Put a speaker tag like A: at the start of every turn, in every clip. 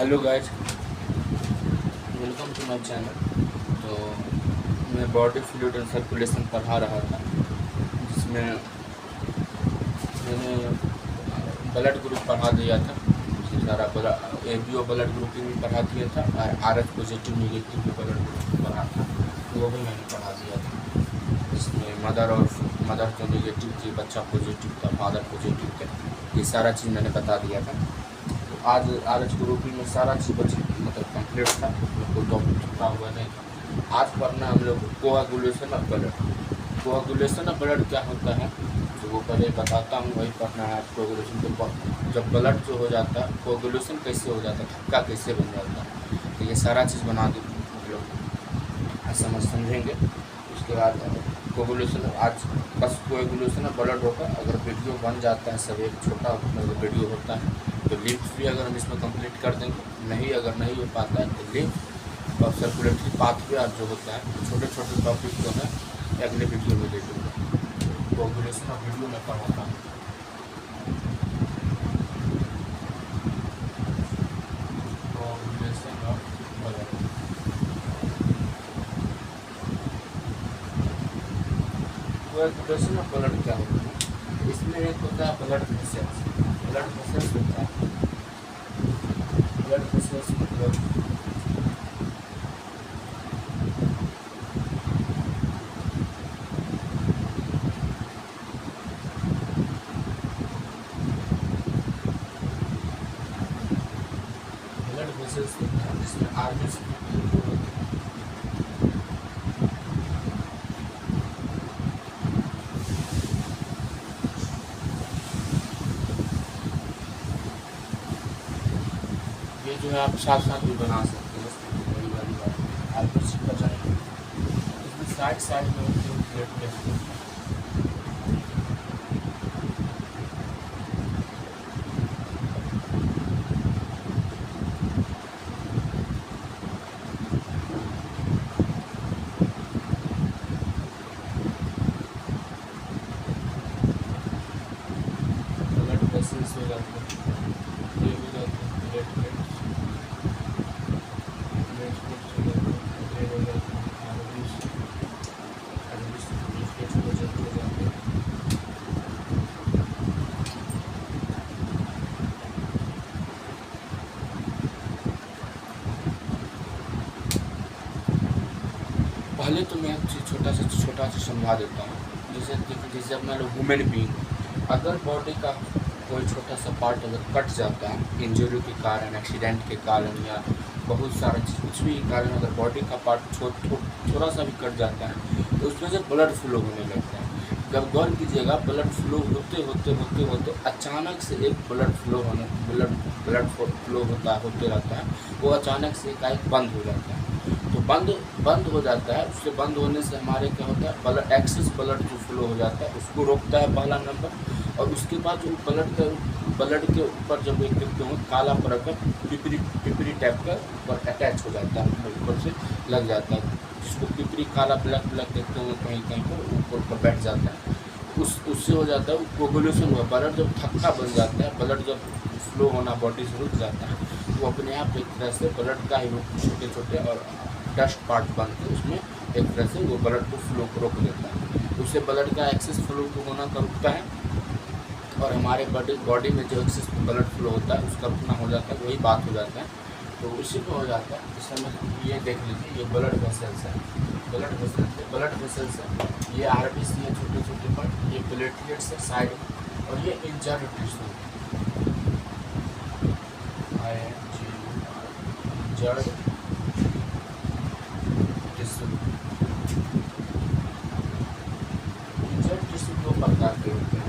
A: Hello guys, welcome to my channel. तो मैं body fluid and circulation पढ़ा रहा था, जिसमें मैंने ब्लड ग्रुप पढ़ा दिया था। सारा ABO ब्लड ग्रुपिंग भी पढ़ा दिया था और RH पॉजिटिव नेगेटिव भी ब्लड ग्रुप पढ़ा था, वो भी मैंने पढ़ा दिया था। जिसमें मदर तो नेगेटिव थी, बच्चा पॉजिटिव था, फादर पॉजिटिव थे। ये सारा चीज़ मैंने बता दिया था। आज RH ग्रुपिंग में सारा चीज़ मतलब कंप्लीट था, कोई टॉपिक छुपा हुआ नहीं था। आज पढ़ना हम लोग coagulation of blood. Coagulation of blood क्या होता है तो वो पहले बताता हूँ, वही पढ़ना है। कोआगुलेशन तो जब ब्लड जो हो जाता है, कोआगुलेशन कैसे हो जाता है, थक्का कैसे बन जाता है, तो ये सारा चीज़ बना दे हम लोग समझेंगे। उसके बाद कोआगुलेशन, आज बस कोआगुलेशन ऑफ ब्लड होगा। अगर वीडियो बन जाता है, सब एक छोटा वीडियो होता है, तो लिफ्ट भी अगर हम इसमें कंप्लीट कर देंगे, अगर नहीं हो पाता है तो लिफ्ट और सर्कुलेटरी पाथवे जो होता है, छोटे छोटे टॉपिक जो है अगले वीडियो में ले लूँगा। कोआगुलेशन ऑफ वीडियो में पढ़ाता हूँ। Coagulation of blood, coagulation of blood क्या होता है? इसमें एक होता है ब्लड वेसल्स। ब्लड वेसल्स होता है, ब्लड वेसल्स मतलब ब्लड वेसल्स होता है जिसमें आर्टरीज ये जो है आप साथ साथ भी बना सकते हैं। बड़ी बड़ी बात है, आर्टरीज का चाहिए। इसमें साइड में होते हैं प्लेटलेट्स। ब्लड वेसल्स हो जाते हैं, ये हो जाते हैं प्लेटलेट्स। प्लेटलेट्स हो जाते हैं, ये हो जाते हैं आर्टरीज। आर्टरीज प्लेटलेट्स हो जाते हैं। पहले तो मैं छोटा सा समझा देता हूँ। जैसे अपना लोग ह्यूमन बीइंग, अगर बॉडी का कोई छोटा सा पार्ट अगर कट जाता है इंजरी के कारण, एक्सीडेंट के कारण, या बहुत सारा चीज़ कुछ भी कारण अगर बॉडी का पार्ट थोड़ा सा भी कट जाता है तो उसमें से ब्लड फ्लो होने लगता है। जब गौर कीजिएगा, ब्लड फ्लो होते अचानक से एक ब्लड फ्लो होते रहता है, वो अचानक से एकाएक बंद हो जाता है। तो बंद हो जाता है। उससे बंद होने से हमारे क्या होता है, ब्लड एक्सेस ब्लड जो फ्लो हो जाता है उसको रोकता है, पहला नंबर। और उसके बाद जो ब्लड के ऊपर जब एक देखते हो काला परत का पिपरी टाइप का ऊपर अटैच हो जाता है, ऊपर से लग जाता है, जिसको पिपरी काला ब्लैक देखते हो कहीं कहीं पर ऊपर बैठ जाता है। उससे हो जाता है कोगुलेशन हुआ। ब्लड जब थक्का बन जाता है, ब्लड जब फ्लो होना बॉडी से रुक जाता है, तो अपने आप एक तरह से ब्लड का ही छोटे छोटे और डस्ट पार्ट बन के उसमें एक तरह से वो ब्लड को फ्लो को रोक देता है। उससे ब्लड का एक्सेस फ्लो को होना का रुकता है, और हमारे बॉडी में जो एक्सेस ब्लड फ्लो होता है उसका रुकना हो जाता है, वही बात हो जाता है। तो उसी को हो जाता है। इस समय ये देख लीजिए, ये ब्लड वेसल्स है, ब्लड वेसल्स है, ये आरबीसी है छोटे छोटे पार्ट, ये प्लेटलेट्स है साइड में, और ये इंजर्ड टिश्यू इंजर्ड टिश्यू दो प्रकार के होते हैं।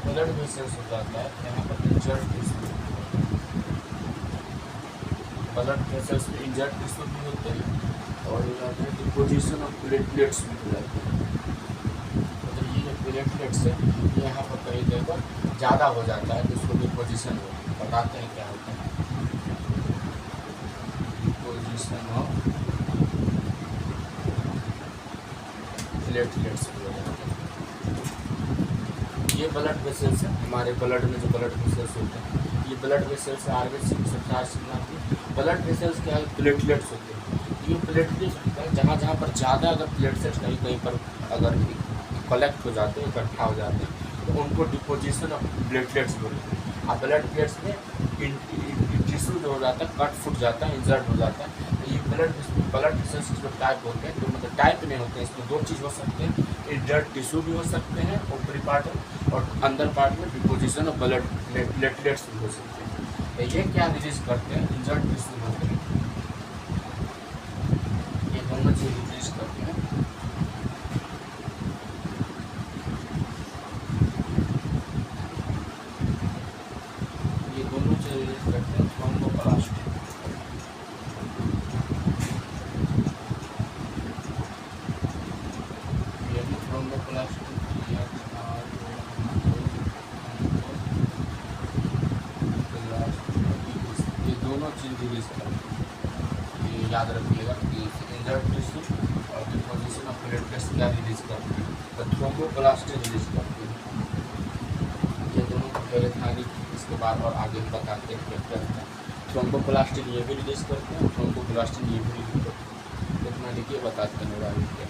A: ब्लड वेसल्स हो जाता है, यहाँ पर इंजर्ड टिश्यू, ब्लड वेसल्स में इंजर्ड टिश्यू भी होते हैं और हो जाते हैं डिपोजिशन ऑफ प्लेटलेट्स भी हो जाते हैं। मतलब ये जो प्लेटलेट्स है ये यहाँ पर कहीं कहीं पर ज़्यादा हो जाता है तो उसको डिपोजिशन होती है। बताते हैं क्या होता है डिपोजिशन ऑफ प्लेटलेट्स भी हो जाते हैं। ये ब्लड वेसल्स है, हमारे ब्लड में जो ब्लड वेसल्स होते हैं ये blood vessels RBC blood vessels क्या है प्लेटलेट्स होते हैं। ये प्लेटलेट्स होता है जहाँ जहाँ पर ज़्यादा अगर प्लेटलेट्स कहीं कहीं पर अगर कलेक्ट हो जाते हैं इकट्ठा हो जाते हैं तो उनको डिपोजिशन ऑफ प्लेटलेट्स बोलते हैं। अब ब्लड प्लेट्स में टिश्यू जो हो जाता है कट फूट जाता है इंजर्ड हो जाता है। तो ये ब्लड वेसल्स जो टाइप होते हैं तो मतलब टाइप नहीं होते हैं, इसमें दो चीज़ हो सकते हैं, इंजर्ड टिश्यू भी हो सकते हैं ऊपरी पार्ट में और अंदर पार्ट में डिपोजिशन ऑफ ब्लड प्लेटलेट्स भी हो सकते हैं। तो ये क्या रिलीज करते हैं इंजर्ड टिश्यू होते हैं, ये दोनों चीज रिलीज करते हैं। ये दोनों चीज रिलीज करते हैं थ्रोम्बोप्लास्ट। ये भी थ्रोम्बोप्लास्ट दोनों चीज़ रिलीज करते हैं। ये याद रखिएगा कि इंजर्ड टिश्यू और डिपोजिशन ऑफ प्लेटलेट्स क्या रिलीज करते हैं तो थ्रोम्बोप्लास्ट रिलीज करते हैं। ये दोनों को पहले खाली इसके बाद और आगे बताते हैं क्या करते हैं। थ्रोम्बोप्लास्टिन ये भी रिलीज करते हैं, थ्रोम्बोप्लास्टिन ये भी रिलीज करते हैं। इतना लिखिए बताते हैं आगे क्या।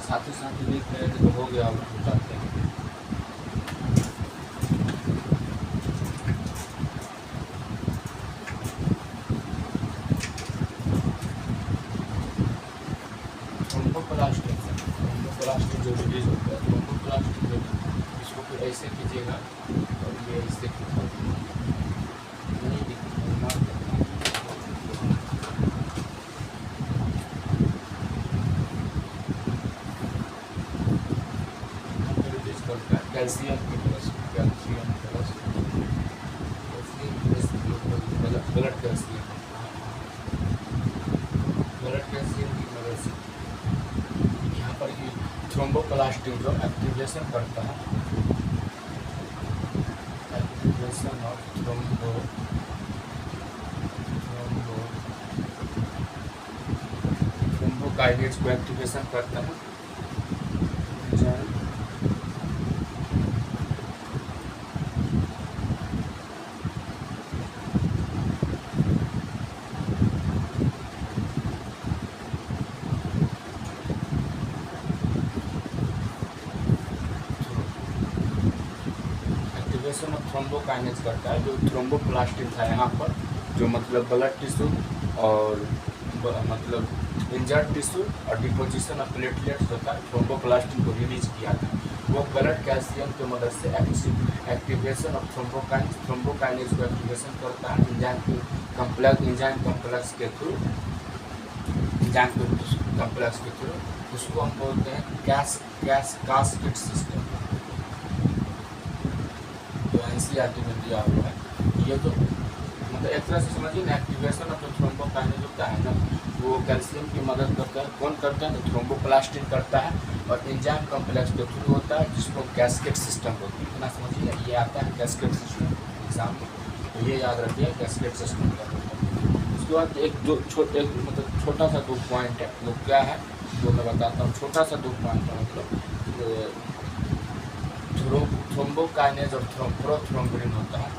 A: साथ ही साथ लिख रहे थे तो हो गया और बताते हैं। थ्रोम्बोप्लास्टिन जो रिलीज होता है थ्रोम्बोप्लास्टिन जो इसको फिर ऐसे कीजिएगा और ये ऐसे नहीं रिलीज करता है कैल्शियम की plus calcium plus blood calcium की मदद से यहाँ पर ये थ्रोम्बोप्लास्टिन जो एक्टिवेशन करता है एक्टिवेशन ऑफ थ्रोम्बोकाइनेज को एक्टिवेशन करता है। एक्टिवेशन ऑफ थ्रोम्बोकाइनेज करता है जो थ्रोम्बोप्लास्टिन था यहाँ पर जो मतलब ब्लड टिश्यू और मतलब इंजर्ड टिश्यू और डिपोजिशन ऑफ प्लेटलेट्स होता है थ्रोम्बोप्लास्टिन को रिलीज किया था। वो ब्लड कैल्शियम की मदद से एक्टिवेशन ऑफ थ्रोम्बोकाइनेज को एक्टिवेशन करता है एंजाइम कॉम्प्लेक्स के थ्रू उसको हम बोलते हैं कैस्केड सिस्टम। तो एनसीईआरटी में दिया हुआ है। ये तो मतलब एक तरह से समझिए ना एक्टिवेशन ऑफ थ्रोम्बोकाइनेज होता है ना वो कैल्शियम की मदद करता है। कौन करता है तो थ्रोम्बोप्लास्टिन करता है और एंजाइम कॉम्प्लेक्स के थ्रू होता है जिसको कैस्केड सिस्टम बोलते हैं। इतना समझिए ये आता है कैस्केड सिस्टम एग्जाम में तो ये याद रखिए कैस्केड सिस्टम क्या होता है। उसके बाद एक मतलब छोटा सा 2 पॉइंट है वो क्या है वो मैं बताता हूँ। छोटा सा 2 पॉइंट है मतलब थ्रोम्बोकाइनेज और प्रोथ्रोम्बिन होता है।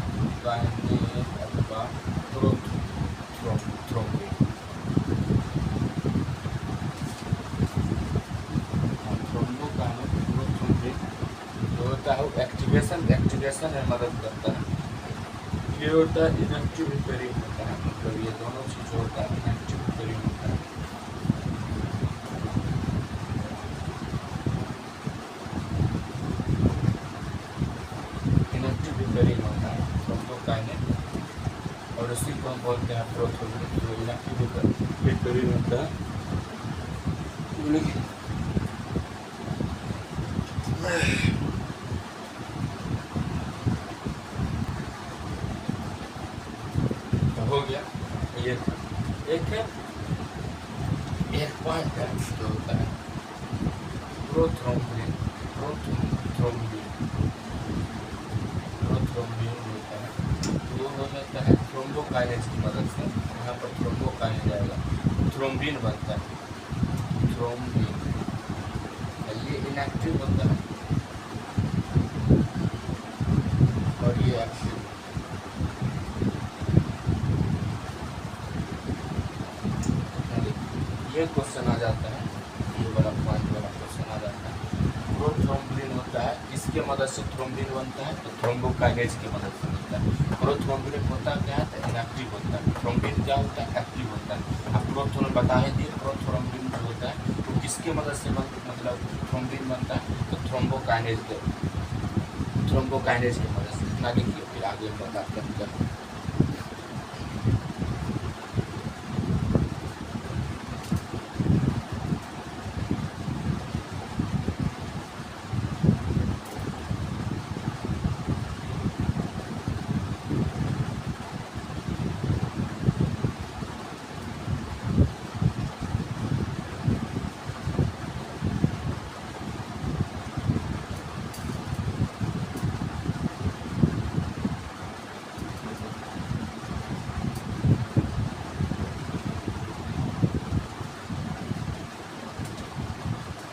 A: थ्रोम्बोकाइनेज अथवा प्रोथ्रोम्बिन थ्रोम्बोकाइनेज प्रोथ्रोम्बिन जो होता है वो एक्टिवेशन में मदद करता है। ये होता है इनएक्टिव रिपेयरिंग होता है मतलब ये दोनों चीज़ होता है इनएक्टिव रिपेयरिंग होता है। इनएक्टिव रिपेयरिंग होता है थ्रोम्बोकाइनेज और उसी को हम बोलते हैं प्रोथ्रोम्बिन, जो इनएक्टिव विक्टोरिन होता है। तो हो गया ये था। एक पॉइंट है जो होता है प्रोथ्रोम्बिन। प्रोथ्रोम्बिन होता है, वो हो जाता है थ्रोम्बोकाइनेज की मदद से। यहाँ पर थ्रोम्बोकाइनेज आएगा, थ्रोम्बिन बनता है, थ्रोम्बिन। ये इनएक्टिव होता है और ये एक्टिव। ये क्वेश्चन आ जाता है, ये वाला पॉइंट वाला क्वेश्चन आ जाता है। प्रोथ्रोम्बिन होता है, इसके मदद से थ्रोम्बिन बनता है, तो थ्रोम्बोकाइनेज की मदद से बनता है। प्रोथ्रोम्बिन होता क्या है, तो इनएक्टिव होता है। थ्रोम्बिन क्या होता है, एक्टिव होता है। अब प्रोथ्रोम्बिन बता ही दिए, प्रोथ्रोम्बिन जो होता है तो किसके मदद से मतलब थ्रोम्बिन बनता है, तो थ्रोम्बोकाइनेज की मदद से। ना लिखिए, फिर आगे बताते हैं।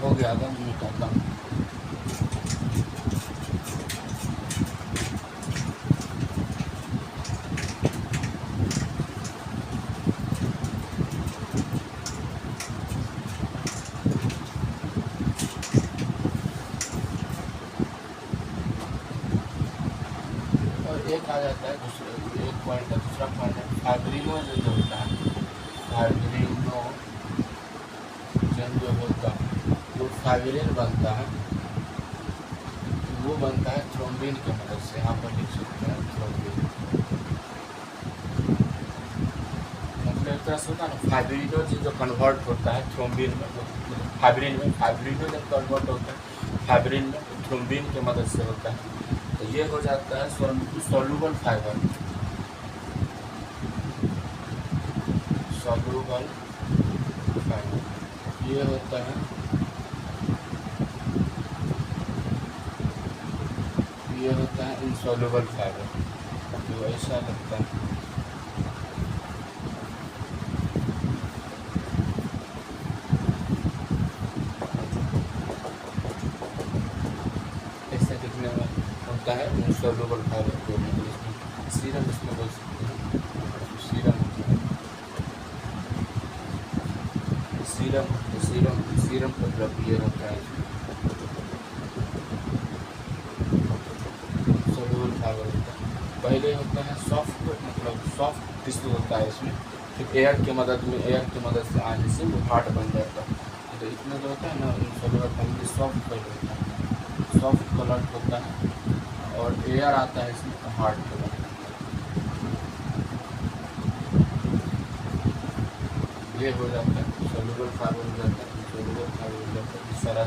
A: हो गया था, मैं कहता हूँ। और एक आ जाता है दूसरा, एक पॉइंट है, दूसरा पॉइंट है फाइब्रिनोजन जो होता है। फाइब्रिनोजन जो होता है वो फाइब्रिन बनता है, वो बनता है थ्रोम्बिन की मदद से। यहाँ पर लिख सकते हैं थ्रोम्बिन। मतलब एक तरह से होता है ना, फाइब्रिनोजन जो कन्वर्ट होता है थ्रोम्बिन में, फाइब्रिन में, फाइब्रिनोजन कन्वर्ट होता है फाइब्रिन में, तो थ्रोम्बिन की मदद से होता है। तो ये हो जाता है सोलूबल फाइबर। सोलूबल फाइबर ये होता है, ये होता है इनसोल्यूबल फाइबर, जो ऐसा लगता है। ऐसा दिखने में होता है इनसोल्यूबल फाइबर, जो इसमें सीरम इसमें बोल सकते हैं। सीरम सीरम का द्रव्य ये होता है, सोलूबल फाइबर होता है। पहले होता है सॉफ्ट, मतलब सॉफ्ट टिश्यू होता है इसमें, फिर एयर की मदद से आने से वो हार्ड बन जाता है। तो इसमें जो होता है ना, सोलूबल फाइबर सॉफ्ट कलर होता है, सॉफ्ट कलर होता है, और एयर आता है इसमें तो हार्ड कलर। ये हो जाता है सोलूबल फाइबर हो जाता है, सोलूबल फाइबर हो जाता है। इस तरह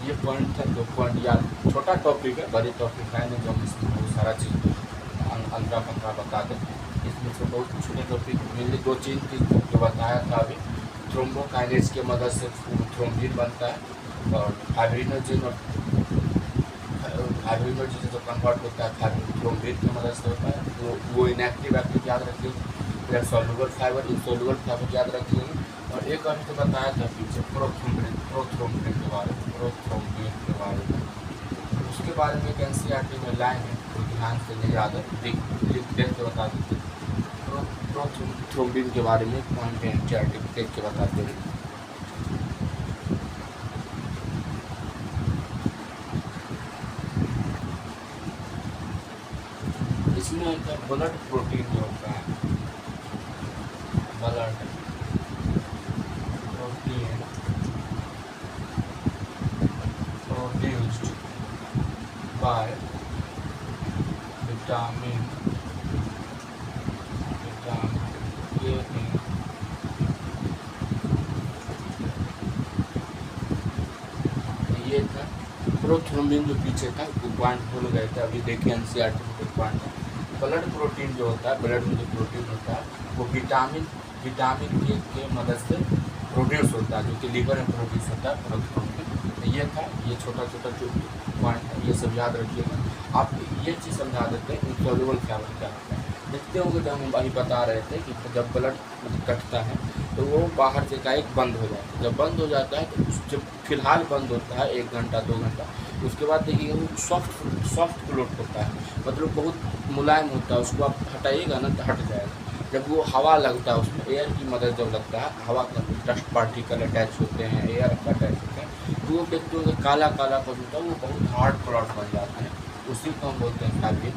A: ये पॉइंट था, 2 पॉइंट याद। छोटा टॉपिक है, बड़ी टॉपिक है नहीं, जो हम इसमें बहुत सारा चीज़ अंतरा पंद्रा बता दें। इसमें से बहुत छोटे टॉपिक मेनली 2-3 चीज़ जो बताया था अभी। थ्रोम्बोकाइनेज की मदद से थ्रोम्बिन बनता है, और फाइब्रिनोजन जो कन्वर्ट होता है थ्रोम्बिन की मदद से होता है, वो इनएक्टिव एक्टिव याद रखिए। फिर सोलूबल फाइबर, इनसोल्यूबल फाइबर याद रखिएगा। और एक अभी तो बताया था पीछे प्रोथ्रोम्बिन के बारे में, उसके बारे में एक एनसीईआरटी में लाइन है, तो ध्यान से नहीं याद है, लिख देख के बता दीजिए। प्रोथ्रोम्बिन के बारे में पॉइंट एनसीईआरटी देख के बताते हैं। इसमें ब्लड प्रोटीन जो होता है, blood protein produced by vitamin prothrombin जो पीछे था वो पॉइंट भूल गए थे, अभी देखिए एनसीईआरटी में कुछ पॉइंट है। ब्लड प्रोटीन जो होता है, ब्लड में जो प्रोटीन होता है वो विटामिन ए के मदद से प्रोड्यूस होता है, जो कि लीवर में प्रोड्यूस होता है प्रोथ्रोम्बिन। तो ये था, ये छोटा छोटा जो पॉइंट है ये सब याद रखिएगा। आप ये चीज़ समझा देते हैं इंसॉल्युबल फ्लैवर क्या होता है। देखते होंगे जब हम अभी बता रहे थे कि जब ब्लड कटता है तो वो बाहर से का एक बंद हो जाता है। जब बंद हो जाता है तो जब फिलहाल बंद होता है 1 घंटा 2 घंटा, उसके बाद देखिए वो सॉफ्ट क्लोट होता है, मतलब बहुत मुलायम होता है। उसको आप हटाइएगा ना तो हट जाएगा। जब वो हवा लगता है उसमें, एयर की मदद जब लगता है, हवा का डस्ट पार्टिकल अटैच होते हैं, एयर अटैच होते हैं, तो वो देखते हो काला काला पद होता है, वो बहुत हार्ड क्लॉट बन जाता है। उसी को हम बोलते हैं फैब्रिक।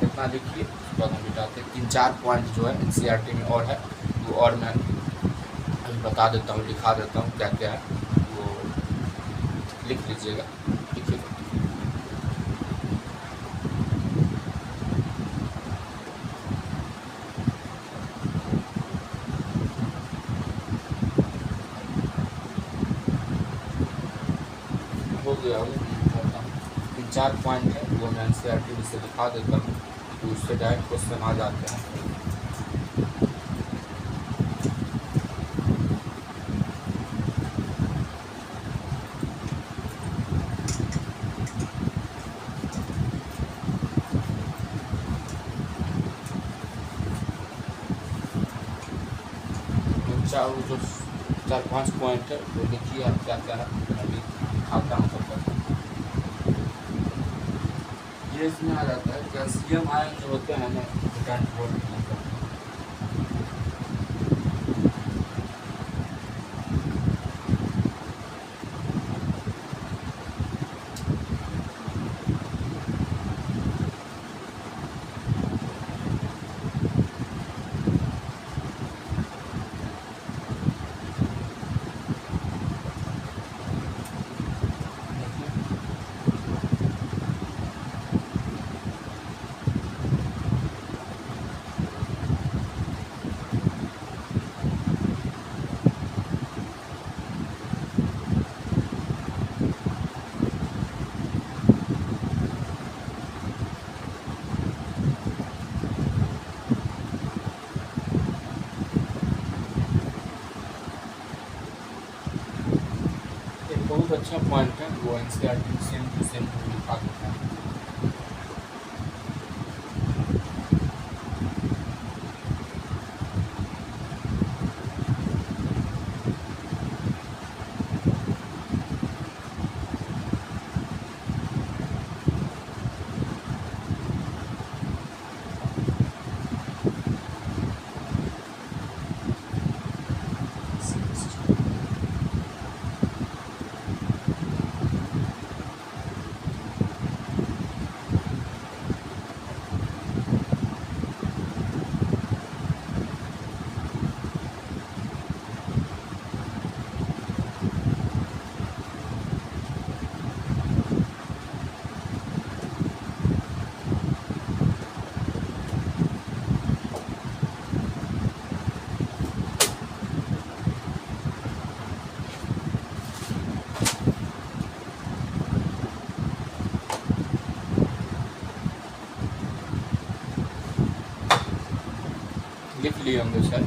A: इतना लिखिए, उसके बाद हम मिटाते हैं। 3-4 पॉइंट जो है एनसीईआरटी में और है, वो और मैं अभी बता देता हूँ, लिखा देता हूँ क्या क्या है, वो लिख लीजिएगा। लिखिए हो गया, वो 3-4 पॉइंट है वो मैं एनसीईआरटी से दिखा देता हूँ, तो उससे डायरेक्ट क्वेश्चन आ जाते हैं। वो जो 4-5 पॉइंट है वो लिखिए आप क्या क्या है, अभी दिखाता हूँ सबका। ये इसमें आ जाता है कैल्शियम आयन जो होते हैं ना, बहुत अच्छा पॉइंट है वो एनसीईआरटी सेम टू सेम लिखा देता है। लिख लिए होंगे सर,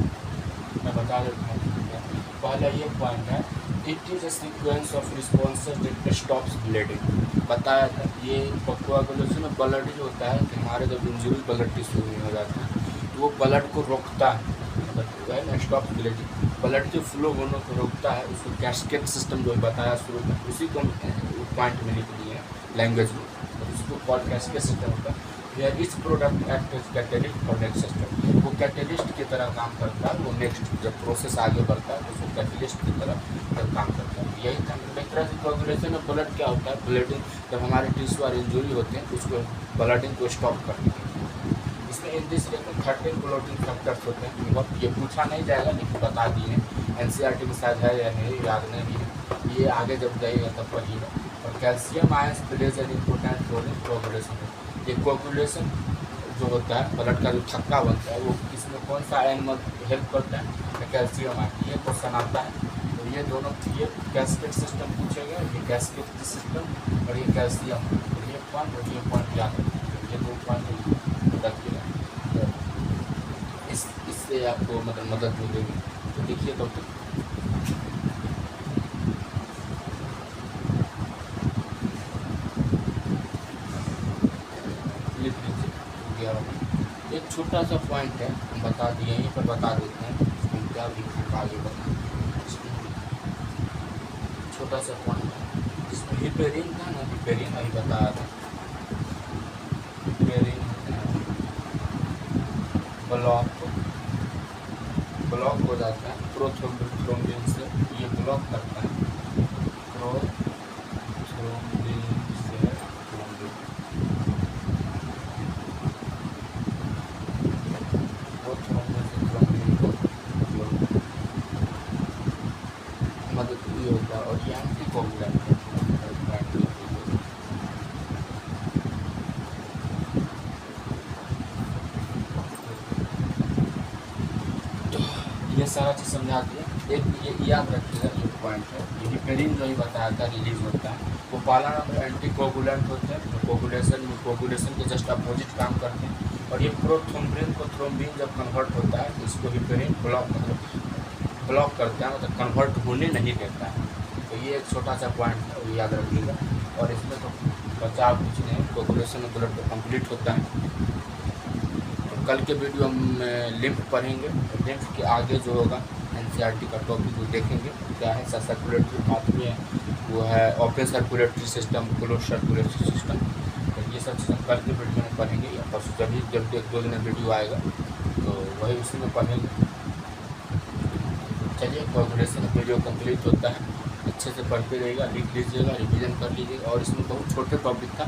A: मैं बता देता हूँ। पहला ये पॉइंट है, it is a sequence of responses that stops bleeding. बताया था ये कोआगुलेशन में ब्लड जो होता है कि हमारे जब इंजरी ब्लड टिश्यू में हो जाता है तो वो ब्लड को रोकता है, मतलब है ना, स्टॉप ब्लीडिंग, ब्लड के फ्लो होने को रोकता है। उसको कैस्केड सिस्टम जो बताया शुरू में, उसी को पॉइंट में लिख दिए हैं लैंग्वेज में, तो उसको कॉल कैस्केड सिस्टम होता है। Where is product act as catalyst for next system, वो कैटेलिस्ट की तरह काम करता है। वो नेक्स्ट जब प्रोसेस आगे बढ़ता है तो उसको कैटेलिस्ट की तरह जब काम करता है। यही था एक तरह से कोआगुलेशन में ब्लड क्या होता है, ब्लीडिंग जब हमारे टिश्यू और इंजरी होते हैं तो उसको ब्लडिंग को स्टॉप करते हैं। इसमें इन दिस 13 क्लोटिंग फैक्टर्स होते हैं। बहुत ये पूछा नहीं जाएगा लेकिन बता दिए, एनसीईआरटी में शायद है या नहीं याद नहीं है, ये आगे जब जाइएगा तब पढ़िएगा। और calcium ions plays an important role in coagulation. ये कोआगुलेशन जो होता है, ब्लड का जो थक्का बनता है, वो इसमें कौन सा आयन हेल्प करता है, कैल्शियम आयन। ये क्वेश्चन आता है तो ये दोनों, ये कैस्केड सिस्टम पूछेगा, ये कैस्केड सिस्टम और ये कैल्शियम, ये पॉइंट और ये पॉइंट याद रखिएगा, ये 2 पॉइंट रखिएगा। तो इससे आपको मतलब मदद मिलेगी। तो देखिए तब तक लिख लीजिए। एक छोटा सा पॉइंट है, हम बता दिए, यहीं पर बता देते हैं इसमें क्या लिखना आगे बता। छोटा सा पॉइंट है, इसमें रिपेयरिंग था ना, रिपेयरिंग अभी बताया था। रिपेयरिंग ब्लॉक हो जाता है प्रोथ्रोम्बिन से, ये ब्लॉक करता है प्रोथ्रोम्बिन से थ्रोम्बिन, मदद ये होता है। और ये एंटीकोगुलेंट है। ये सारा चीज़ समझा दिया। एक ये याद रखिएगा, जो पॉइंट है, ये रिपेयरिंग जो ही बताया था, रिलीज होता है, वो पहला नंबर एंटीकोगुलेंट होते हैं, जो कोगुलेशन के जस्ट अपोजिट काम करते हैं। और ये प्रोथ्रोम्बिन को थ्रोम्बिन जब कन्वर्ट होता है तो इसको रिपेयरिंग ब्लॉक करता है, मतलब कन्वर्ट होने नहीं देता है। तो ये एक छोटा सा पॉइंट है, वो याद रखिएगा। और इसमें तो बचाव कुछ नहीं, कोगुलेशन में ब्लड कंप्लीट होता है। कल के वीडियो में लिम्फ पढ़ेंगे, लिम्फ के आगे जो होगा एनसीईआरटी का टॉपिक वो देखेंगे, क्या है सर्कुलेटरी पाथवे है, वो है open circulatory system, close circulatory system. तो ये सब चीज़ हम कल के वीडियो में पढ़ेंगे, या परसों जब 1-2 दिन में वीडियो आएगा तो वही उसी में पढ़ेंगे। चलिए, कोगुलेशन वीडियो कंप्लीट होता है, अच्छे से पढ़ते रहिएगा, लिख लीजिएगा, रिवीजन कर लीजिएगा। और इसमें बहुत छोटे टॉपिक था,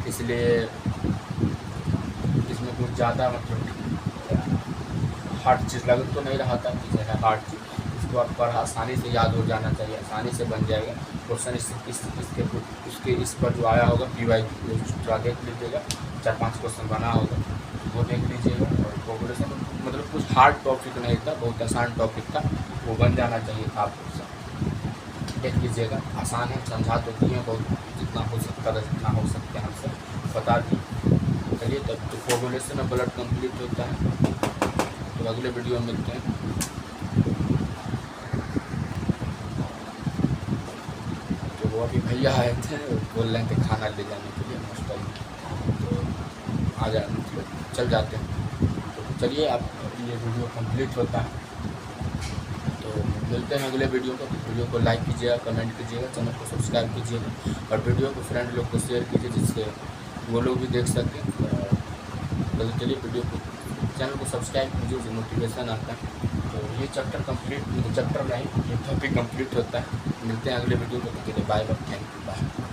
A: इसलिए इसमें कुछ ज़्यादा मतलब हार्ड चीज़ लग तो नहीं रहा था, जैसे है हार्ड चीज़, इसको आप पर आसानी से याद हो जाना चाहिए, आसानी से बन जाएगा क्वेश्चन। इसके इस पर जो आया होगा PYQ थोड़ा देख लीजिएगा, 4-5 क्वेश्चन बना होगा, वो देख लीजिएगा। और कोगुलेशन मतलब कुछ हार्ड टॉपिक नहीं था, बहुत आसान टॉपिक था, वो बन जाना चाहिए था आपको। देख लीजिएगा, आसान है, समझा तो दिए बहुत, जितना हो सकता है जितना हो सकता है हमसे बता दिए। चलिए, तब तो कोगुलेशन में ब्लड कंप्लीट होता है। तो अगले वीडियो में मिलते हैं। तो वो अभी भैया आए थे, बोल रहे थे खाना ले जाने के लिए हॉस्टल में, तो आ जा मतलब चल जाते हैं। तो चलिए, आप ये वीडियो कंप्लीट होता है, तो मिलते हैं अगले वीडियो को। वीडियो को लाइक कीजिएगा, कमेंट कीजिएगा, चैनल को सब्सक्राइब कीजिएगा, और वीडियो को फ्रेंड लोग को शेयर कीजिए, जिससे वो लोग भी देख सकें। तो चलिए, वीडियो को चैनल को सब्सक्राइब कीजिए, जो मोटिवेशन आता है। तो ये चैप्टर नहीं, ये टॉपिक कंप्लीट होता है। मिलते हैं अगले वीडियो में, bye bye, thank you, bye.